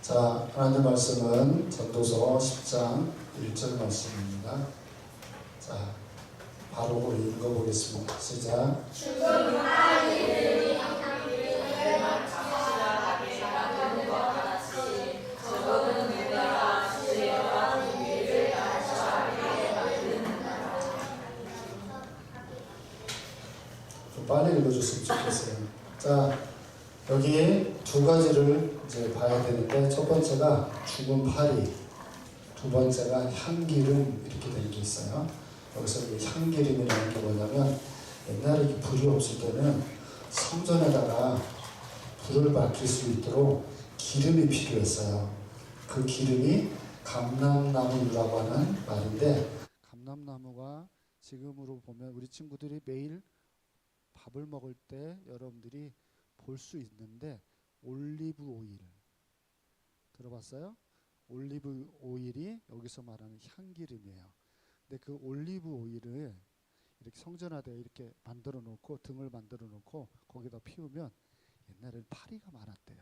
자, 하나님 말씀은 전도서 10장 1절 말씀입니다. 자, 바로 우리 읽어보겠습니다. 시작. 좀 빨리 읽어줬으면 좋겠어요. 자, 여기 두 가지를 이제 봐야 되는데, 첫 번째가 죽은 파리, 두 번째가 향기름, 이렇게 되는 게 있어요. 여기서 이 향기름이라는 게 뭐냐면, 옛날에 불이 없을 때는 성전에다가 불을 밝힐 수 있도록 기름이 필요했어요. 그 기름이 감람나무라고 하는 말인데, 감람나무가 지금으로 보면 우리 친구들이 매일 밥을 먹을 때 여러분들이 볼 수 있는데, 올리브 오일 들어봤어요? 올리브 오일이 여기서 말하는 향기름이에요. 근데 그 올리브 오일을 이렇게 성전화대에 이렇게 만들어 놓고, 등을 만들어 놓고 거기다 피우면, 옛날에는 파리가 많았대요.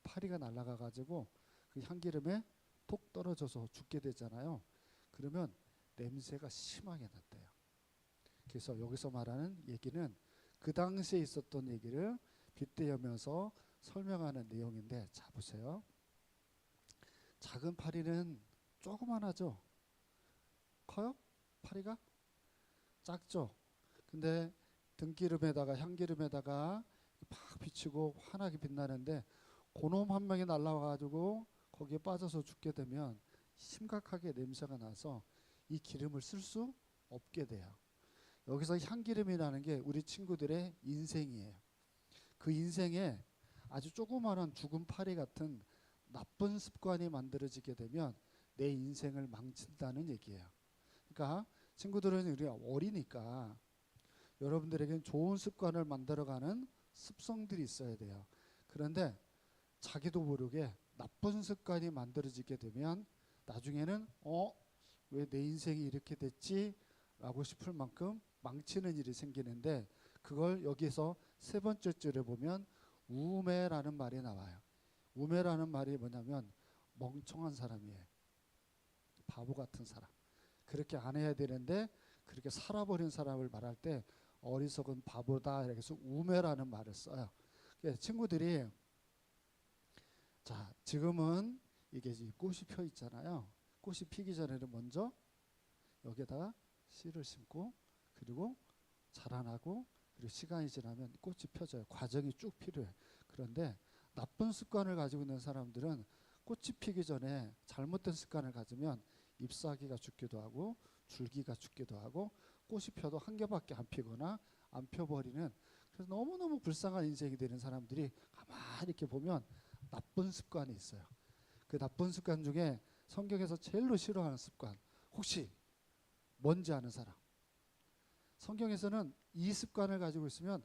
파리가 날아가 가지고 그 향기름에 톡 떨어져서 죽게 되잖아요. 그러면 냄새가 심하게 났대요. 그래서 여기서 말하는 얘기는 그 당시에 있었던 얘기를 빗대어면서 설명하는 내용인데, 자 보세요. 작은 파리는 조그만하죠? 커요? 파리가? 작죠? 근데 등기름에다가 향기름에다가 팍 비치고 환하게 빛나는데, 고놈 한 명이 날라와가지고 거기에 빠져서 죽게 되면 심각하게 냄새가 나서 이 기름을 쓸 수 없게 돼요. 여기서 향기름이라는 게 우리 친구들의 인생이에요. 그 인생에 아주 조그마한 죽은 파리 같은 나쁜 습관이 만들어지게 되면 내 인생을 망친다는 얘기예요. 그러니까 친구들은 우리가 어리니까 여러분들에게는 좋은 습관을 만들어가는 습성들이 있어야 돼요. 그런데 자기도 모르게 나쁜 습관이 만들어지게 되면 나중에는 왜 내 인생이 이렇게 됐지? 라고 싶을 만큼 망치는 일이 생기는데, 그걸 여기서 세 번째 줄에 보면 우매라는 말이 나와요. 우매라는 말이 뭐냐면 멍청한 사람이에요. 바보 같은 사람. 그렇게 안 해야 되는데 그렇게 살아버린 사람을 말할 때 어리석은 바보다, 이렇게 해서 우매라는 말을 써요. 그래서 친구들이, 자 지금은 이게 꽃이 펴 있잖아요. 꽃이 피기 전에는 먼저 여기에다가 씨를 심고, 그리고 자라나고, 그리고 시간이 지나면 꽃이 펴져요. 과정이 쭉 필요해. 그런데 나쁜 습관을 가지고 있는 사람들은 꽃이 피기 전에 잘못된 습관을 가지면 잎사귀가 죽기도 하고 줄기가 죽기도 하고, 꽃이 펴도 한 개밖에 안 피거나 안 펴버리는, 그래서 너무너무 불쌍한 인생이 되는 사람들이 가만히 이렇게 보면 나쁜 습관이 있어요. 그 나쁜 습관 중에 성경에서 제일로 싫어하는 습관, 혹시 뭔지 아는 사람? 성경에서는 이 습관을 가지고 있으면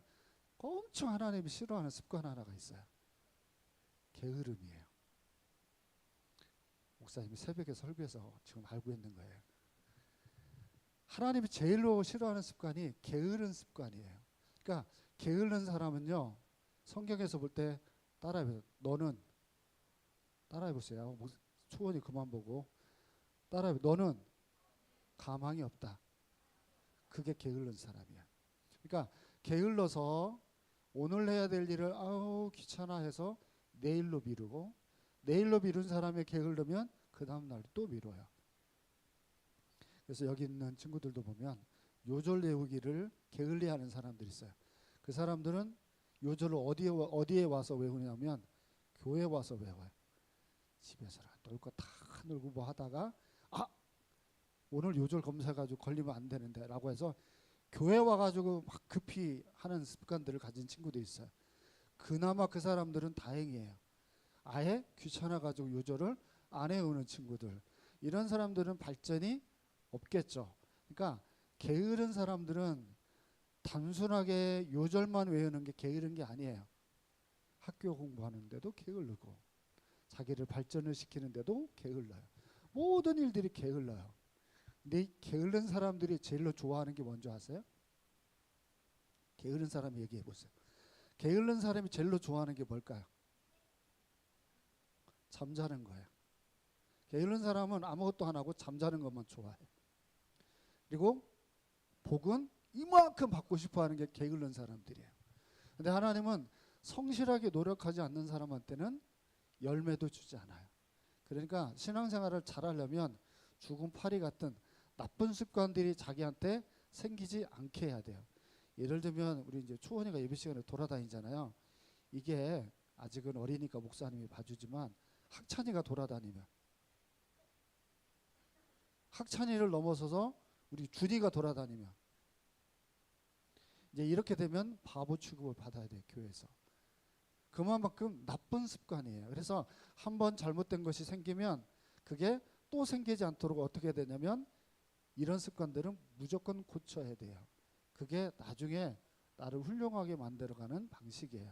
엄청 하나님이 싫어하는 습관 하나가 있어요. 게으름이에요. 목사님이 새벽에 설교해서 지금 알고 있는 거예요. 하나님이 제일로 싫어하는 습관이 게으른 습관이에요. 그러니까 게으른 사람은요, 성경에서 볼 때 따라해보세요. 너는, 따라해보세요. 초원이 그만 보고 따라해보세요. 너는 가망이 없다. 그게 게을른 사람이야. 그러니까 게을러서 오늘 해야 될 일을 귀찮아 해서 내일로 미루고, 내일로 미룬 사람이 게을르면 그 다음날 또 미뤄요. 그래서 여기 있는 친구들도 보면 요절 외우기를 게을리하는 사람들이 있어요. 그 사람들은 요절을 어디에 와서 외우냐면 교회 와서 외워요. 집에서 놀 거 다 놀고 뭐 하다가 오늘 요절 검사해가지고 걸리면 안 되는데 라고 해서 교회 와가지고 막 급히 하는 습관들을 가진 친구도 있어요. 그나마 그 사람들은 다행이에요. 아예 귀찮아가지고 요절을 안 해오는 친구들, 이런 사람들은 발전이 없겠죠. 그러니까 게으른 사람들은 단순하게 요절만 외우는 게 게으른 게 아니에요. 학교 공부하는데도 게을르고, 자기를 발전을 시키는데도 게을러요. 모든 일들이 게을러요. 근데 이 게으른 사람들이 제일로 좋아하는 게 뭔지 아세요? 게으른 사람 얘기해 보세요. 게으른 사람이 제일로 좋아하는 게 뭘까요? 잠자는 거예요. 게으른 사람은 아무것도 안 하고 잠자는 것만 좋아해. 그리고 복은 이만큼 받고 싶어 하는 게 게으른 사람들이에요. 근데 하나님은 성실하게 노력하지 않는 사람한테는 열매도 주지 않아요. 그러니까 신앙생활을 잘하려면 죽은 파리 같은 나쁜 습관들이 자기한테 생기지 않게 해야 돼요. 예를 들면 우리 이제 초원이가 예배 시간에 돌아다니잖아요. 이게 아직은 어리니까 목사님이 봐주지만 학찬이가 돌아다니면, 학찬이를 넘어서서 우리 준이가 돌아다니면, 이제 이렇게 되면 바보 취급을 받아야 돼요, 교회에서. 그만큼 나쁜 습관이에요. 그래서 한번 잘못된 것이 생기면 그게 또 생기지 않도록 어떻게 되냐면 이런 습관들은 무조건 고쳐야 돼요. 그게 나중에 나를 훌륭하게 만들어가는 방식이에요.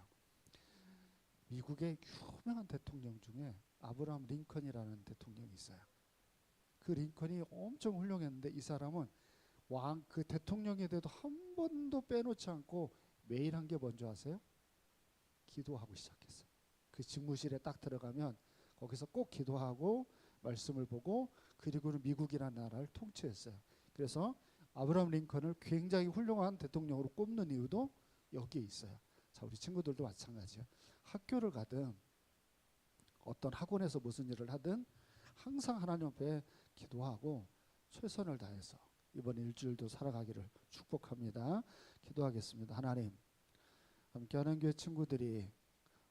미국의 유명한 대통령 중에 아브라함 링컨이라는 대통령이 있어요. 그 링컨이 엄청 훌륭했는데 이 사람은 그 대통령이 돼도 한 번도 빼놓지 않고 매일 한 게 뭔지 아세요? 기도하고 시작했어요. 그 집무실에 딱 들어가면 거기서 꼭 기도하고 말씀을 보고, 그리고는 미국이라는 나라를 통치했어요. 그래서 아브라함 링컨을 굉장히 훌륭한 대통령으로 꼽는 이유도 여기에 있어요. 자, 우리 친구들도 마찬가지예요. 학교를 가든 어떤 학원에서 무슨 일을 하든 항상 하나님 앞에 기도하고 최선을 다해서 이번 일주일도 살아가기를 축복합니다. 기도하겠습니다. 하나님, 함께하는 교회 친구들이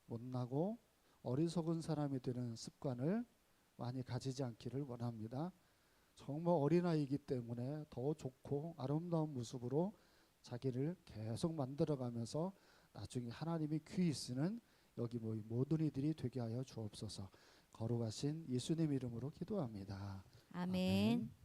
못나고 어리석은 사람이 되는 습관을 많이 가지지 않기를 원합니다. 정말 어린아이이기 때문에 더 좋고 아름다운 모습으로 자기를 계속 만들어가면서 나중에 하나님이 귀히 쓰는 여기 모인 모든 이들이 되게 하여 주옵소서. 거룩하신 예수님 이름으로 기도합니다. 아멘.